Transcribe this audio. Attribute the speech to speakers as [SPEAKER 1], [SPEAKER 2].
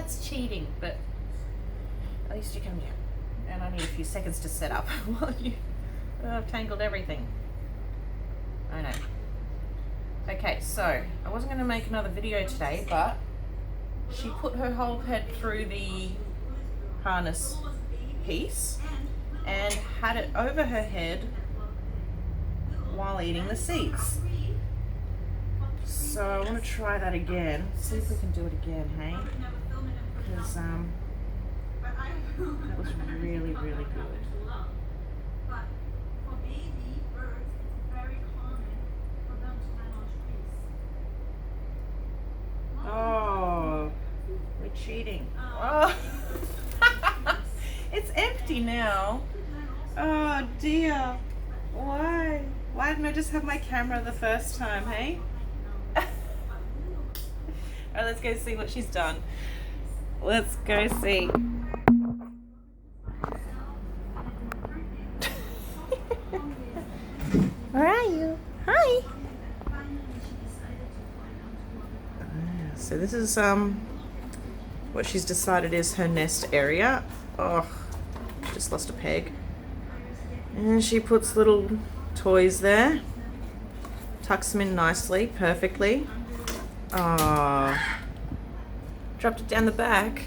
[SPEAKER 1] that's cheating, but at least you can, and I need a few seconds to set up while you I've tangled everything. I know. Okay, so I wasn't going to make another video today, but she put her whole head through the harness piece and had it over her head while eating the seeds. So I want to try that again. See if we can do it again, hey? Because that was really, really good. Oh, we're cheating. Oh, it's empty now. Oh dear. Why? Why didn't I just have my camera the first time, hey? Alright, let's go see what she's done. Let's go see. Where are you? Hi. So this is what she's decided is her nest area. Oh, just lost a peg. And she puts little toys there. Tucks them in nicely, perfectly. Oh, dropped it down the back.